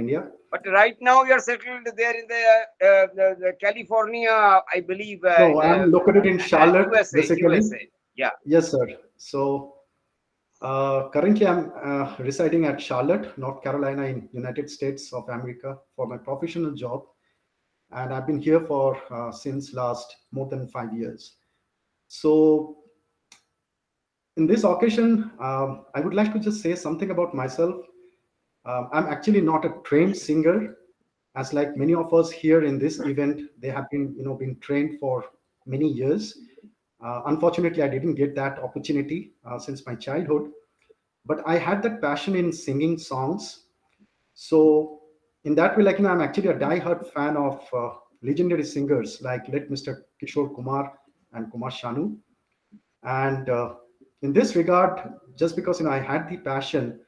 India. But right now you are settled there in the California, I believe, No, I'm located in Charlotte, USA, basically. USA. Yeah. Yes, sir. So currently I'm residing at Charlotte, North Carolina, in United States of America for my professional job, and I've been here for since last more than 5 years. So in this occasion, I would like to just say something about myself. I'm actually not a trained singer, as like many of us here in this event, they have been, been trained for many years. Unfortunately, I didn't get that opportunity since my childhood, but I had that passion in singing songs. So in that way, like, I'm actually a die-hard fan of legendary singers like let Mr. Kishore Kumar and Kumar Shanu. And in this regard, just because I had the passion,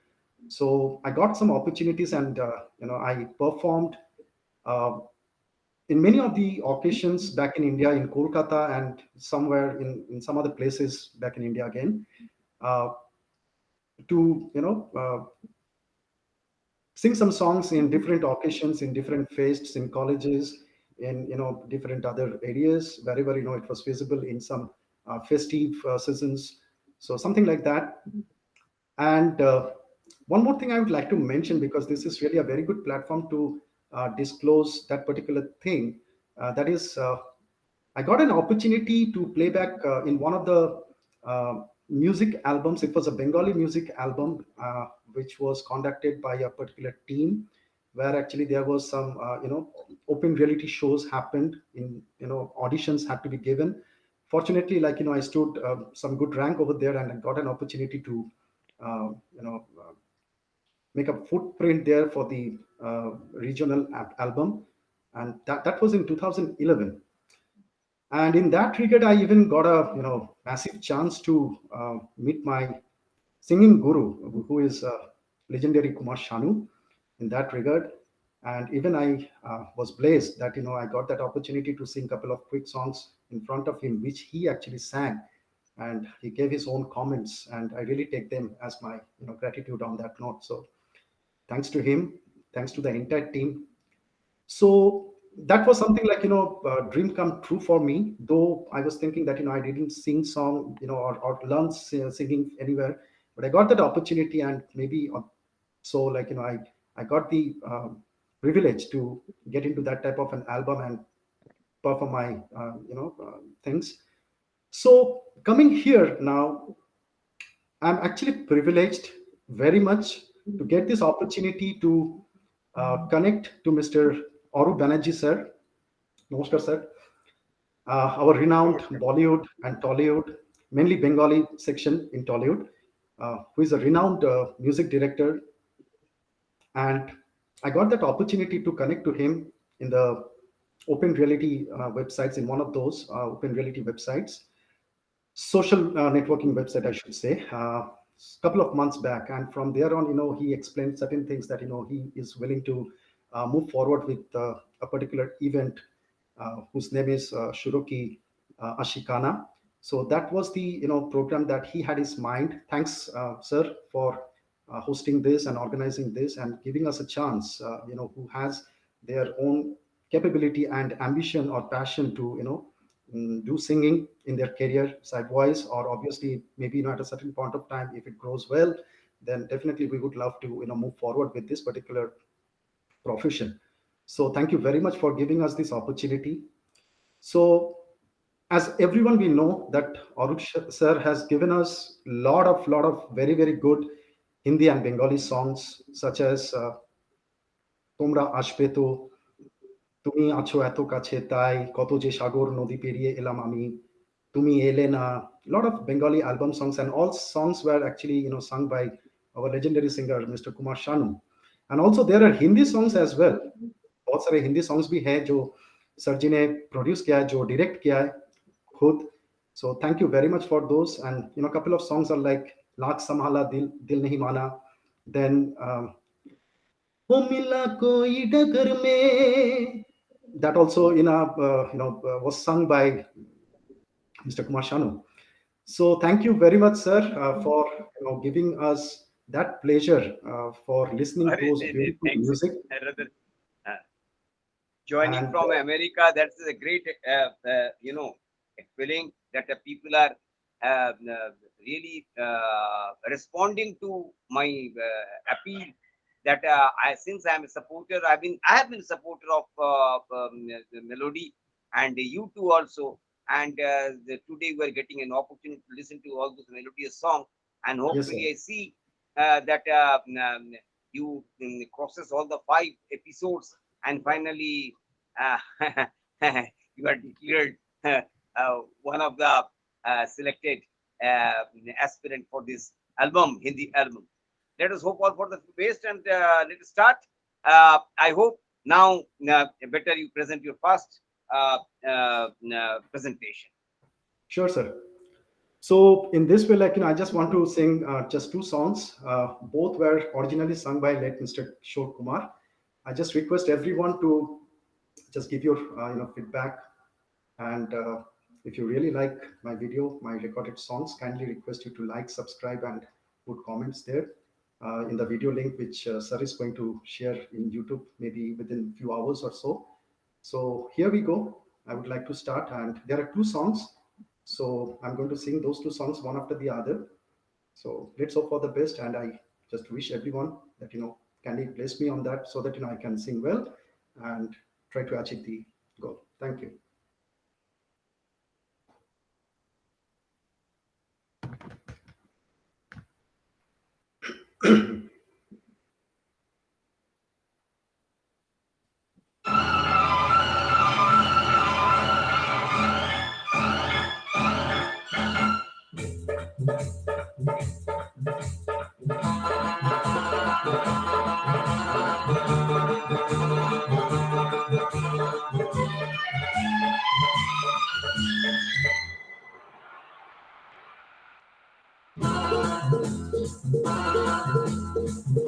so I got some opportunities, and I performed uh, in many of the occasions back in India, in Kolkata, and somewhere in some other places back in India again, uh, to sing some songs in different occasions, in different fests, in colleges, in different other areas, wherever it was feasible in some festive seasons. So something like that. And one more thing I would like to mention, because this is really a very good platform to disclose that particular thing. That is, I got an opportunity to play back in one of the music albums. It was a Bengali music album, which was conducted by a particular team, where actually there was some, open reality shows happened in, auditions had to be given. Fortunately, like, I stood some good rank over there, and I got an opportunity to, uh, you know, uh, make a footprint there for the regional album. And that was in 2011. And in that regard, I even got a massive chance to meet my singing guru, who is legendary Kumar Shanu, in that regard. And even I was blessed that I got that opportunity to sing a couple of quick songs in front of him, which he actually sang, and he gave his own comments, and I really take them as my gratitude on that note. So thanks to him, thanks to the entire team. So that was something like dream come true for me, though I was thinking that I didn't sing song, or learn singing anywhere, but I got that opportunity, and maybe so like I got the privilege to get into that type of an album and perform my things. So coming here now, I'm actually privileged very much to get this opportunity to connect to Mr. Aru Banerjee sir. Namaskar sir. Our renowned Bollywood and Tollywood, mainly Bengali section in Tollywood, who is a renowned music director. And I got that opportunity to connect to him in the open reality websites, in one of those open reality websites, social networking website, I should say, couple of months back. And from there on, he explained certain things that, he is willing to move forward with a particular event whose name is Shuroki Ashikana. So that was the, program that he had his mind. Thanks, sir, for hosting this and organizing this and giving us a chance, who has their own capability and ambition or passion to, do singing in their career side voice, or obviously maybe at a certain point of time, if it grows well, then definitely we would love to move forward with this particular profession. So thank you very much for giving us this opportunity. So as everyone, we know that Arup sir has given us lot of very very good Hindi and Bengali songs, such as Tomra আসবে তো, তুমি আছো এত কাছে তাই, কত যে সাগর নদী পেরিয়ে এলাম আমি, তুমি এলে না. Lot of Bengali album songs, and all songs were actually sung by our legendary singer Mr. Kumar Shanu. And also there are Hindi songs as well. बहुत सारे हिंदी songs भी हैं जो सर जी ने प्रोड्यूस किया है, जो डायरेक्ट किया है खुद. So thank you very much for those. And couple of songs are like lakh संभाला दिल दिल नहीं माना, then ओ मिला कोई डगर में, that also was sung by Mr. Kumar Shanu. So thank you very much, sir, for giving us that pleasure for listening those beautiful Thanks, music. rather. Uh, Joining And from America, that's a great, feeling that the people are really responding to my appeal. That since I'm a supporter, I have been a supporter of the Melody, and you too also. And today we're getting an opportunity to listen to all those melodious songs, and yes, sir. hopefully I see that you process all the 5 episodes, and finally uh, you are declared one of the selected uh, aspirant for this album, Hindi album. Let us hope all for the best, and let us start. I hope now better you present your first presentation. Sure, sir. So in this way, I just want to sing just two songs. Both were originally sung by late Mr. Kishore Kumar. I just request everyone to just give your feedback, and if you really like my video, my recorded songs, kindly request you to like, subscribe, and put comments there in the video link which sir is going to share in YouTube maybe within few hours or so. So here we go. I would like to start, and there are two songs. So I'm going to sing those two songs one after the other. So let's hope for the best, and I just wish everyone that can you bless me on that so that I can sing well and try to achieve the goal. Thank you.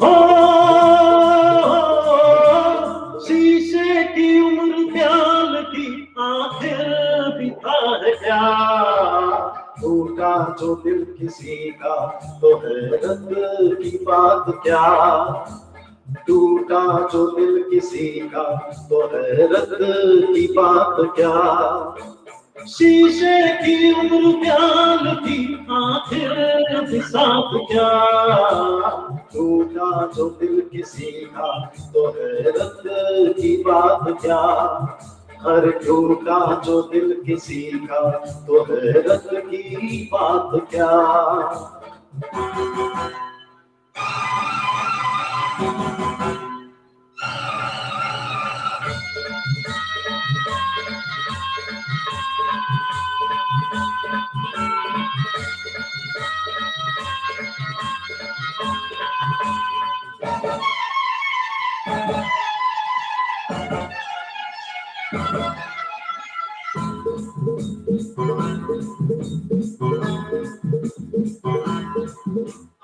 हो शीशे की उम्र प्याल की आखिर बिता है क्या टूटा जो दिल किसी का तो हैरत की बात क्या टूटा जो दिल किसी का तो हैरत की बात क्या शीशे की उम्र प्याल की आखिर बिसात क्या टूटा जो दिल किसी का तो हैरत की बात क्या हर टूटा जो दिल किसी का तो हैरत की बात क्या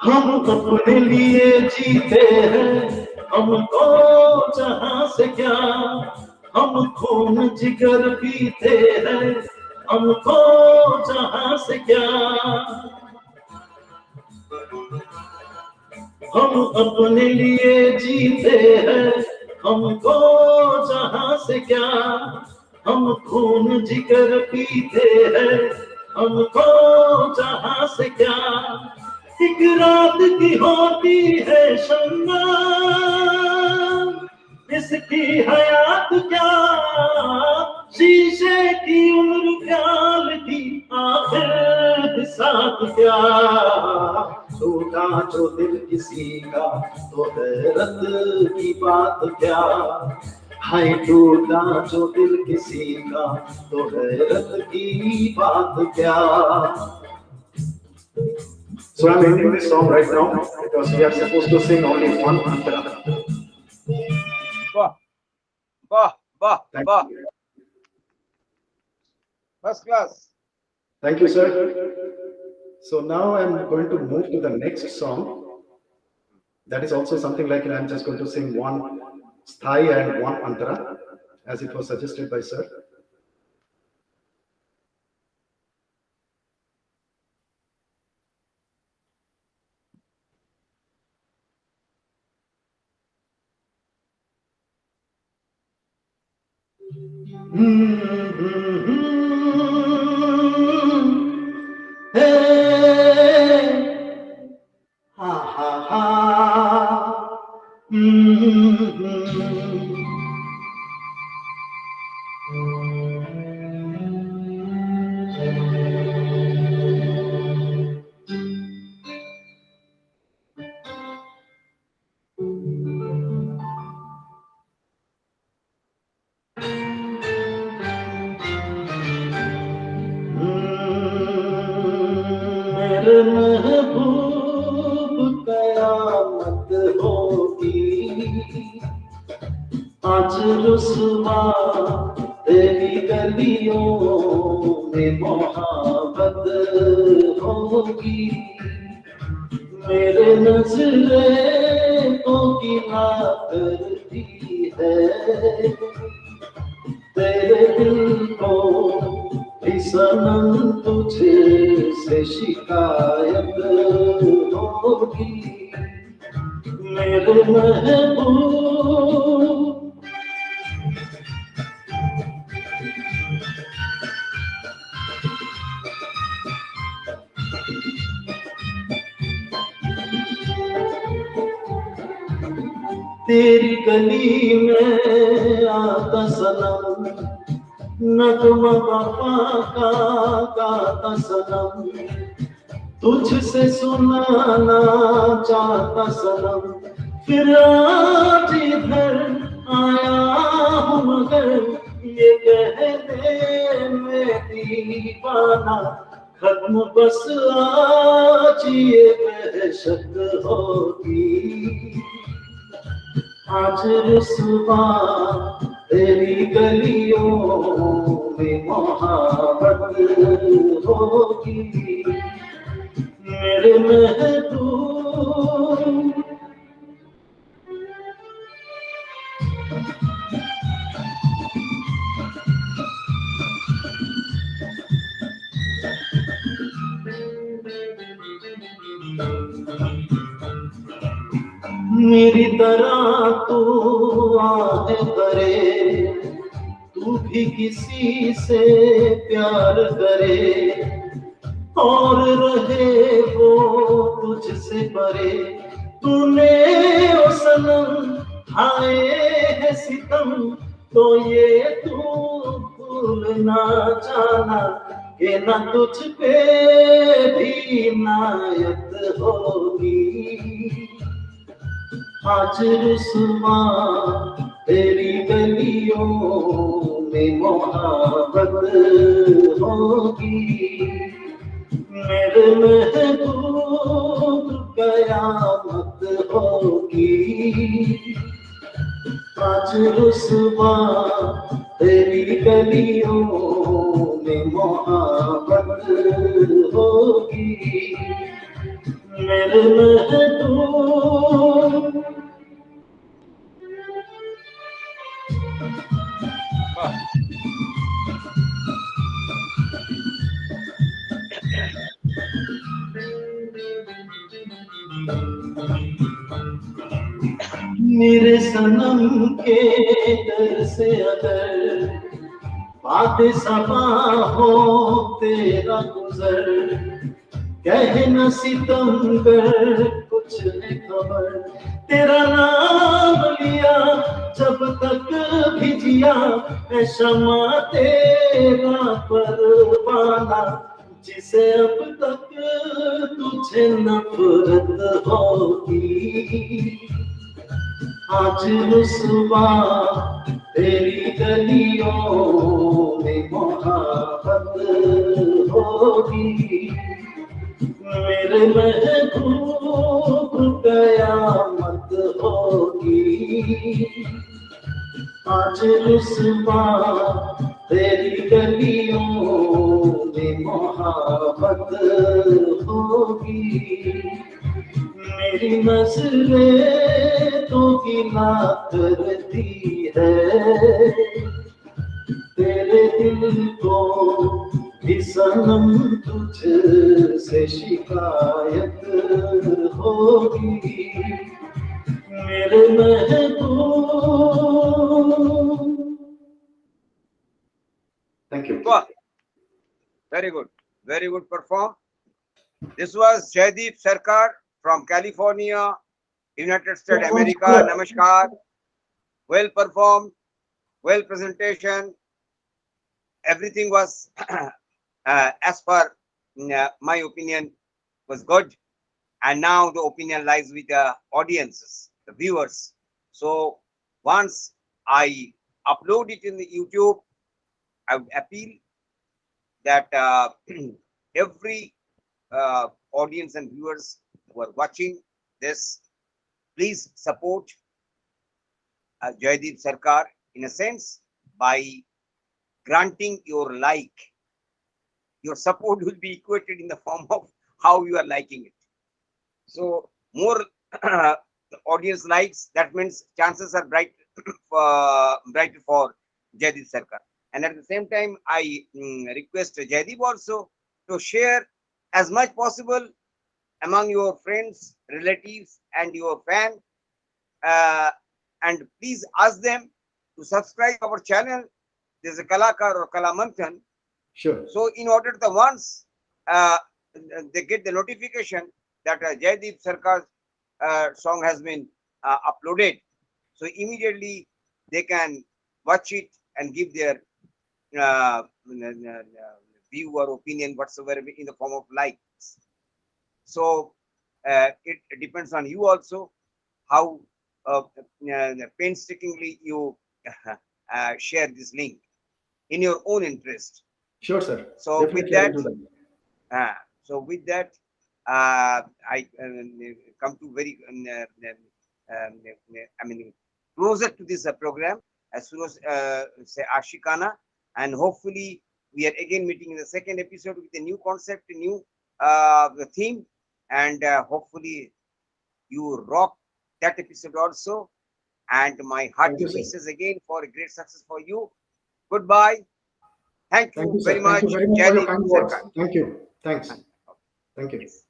हम अपने लिए जीते हैं हमको जहां से क्या हम खून जिगर पीते हैं हमको जहां से क्या हम अपने लिए जीते हैं हमको जहां से क्या हम खून जिगर पीते हैं हमको जहां से क्या एक रात की होती है शम्मा इसकी हयात क्या शीशे की उम्र प्याल की आखिर साथ क्या टूटा जो दिल किसी का तो हैरत की बात क्या हाय टूटा जो दिल किसी का तो हैरत की बात क्या So I'm ending this song right now because we are supposed to sing only one mantra. Bah, bah, bah, Thank bah. you. First class. Thank you, sir. So now I'm going to move to the next song. That is also something like I'm just going to sing one sthai and one antara, as it was suggested by sir. Ha ha ha. Mm-hmm. मेरे महबूब कयामत होगी, आज रुसवा तेरी गलियों में मोहब्बत होगी। मेरे नजरें तो गिला करती है, तेरे दिल को भी सनम तुझे से शिकायत होगी। मेरे महबूब तेरी गली में आता सनम, नगमा वफा का गाता सनम, तुझसे सुनाना चाहता सनम। फिर आज इधर आया हूँ मगर ये कहने में दीवाना, खत्म बस आज ये वहशत होगी। आज रुसवा तेरी गलियों में मोहब्बत होगी। मेरे महबूब मेरी तरह तू आहे करे, तू भी किसी से प्यार करे और रहे वो तुझसे परे। तूने ओ सनम खाए है सितम, तो ये तू भूलना जाना कि न तुझ पे भी नायत होगी। आज रुसवा तेरी गलियों में मोहब्बत होगी। मेरे महबूब कयामत होगी। आज रुसवा तेरी गलियों में मोहब्बत होगी। मेरे महबूब मेरे सनम के दर से अगर बातें समा हो तेरा गुजर, कह न सितम कर कुछ है खबर। तेरा नाम लिया जब तक भी जिया, है शमा तेरा परवाना, जिसे अब तक तुझे नफरत होगी। आज रुसवा तेरी गलियों में मोहब्बत होगी। मेरे महबूब कयामत होगी। आज रुसवा तेरी गलियों में मोहब्बत होगी। मेरी नजरें तो गिला करती है, तेरे दिल को भी सनम तुझसे शिकायत होगी। मेरे महबूब Thank you. Wow, very good. Very good perform. This was Jaideep Sarkar from California, United States, America. Namaskar. Well performed, well presentation. Everything was, as per my opinion, was good. And now the opinion lies with the audiences, the viewers. So once I upload it in the YouTube, I would appeal that every audience and viewers who are watching this, please support Jaideep Sarkar in a sense by granting your like. Your support will be equated in the form of how you are liking it. So more audience likes, that means chances are bright brighter for Jaideep Sarkar. And at the same time, I request Jaideep also to share as much possible among your friends, relatives, and your fan. Uh, and please ask them to subscribe our channel. There's a Kalakar or Kalamanthan. Sure. So in order to once they get the notification that Jaideep Sarkar's song has been uploaded, so immediately they can watch it and give their view or opinion whatsoever in the form of likes. So it depends on you also how painstakingly you share this link in your own interest. Sure, sir. So with Definitely I that, will do that. I come to very, I mean, closer to this program as soon as say Ashikana, and hopefully we are again meeting in the second episode with a new concept, a new theme, and hopefully you rock that episode also. And my Thank hearty you, sir. wishes again for a great success for you. Goodbye. Thank Thank you you, very sir. Thank you much, very much for your Jaideep kind words. Sarkar. Thank you. Thanks. Thank you. Yes.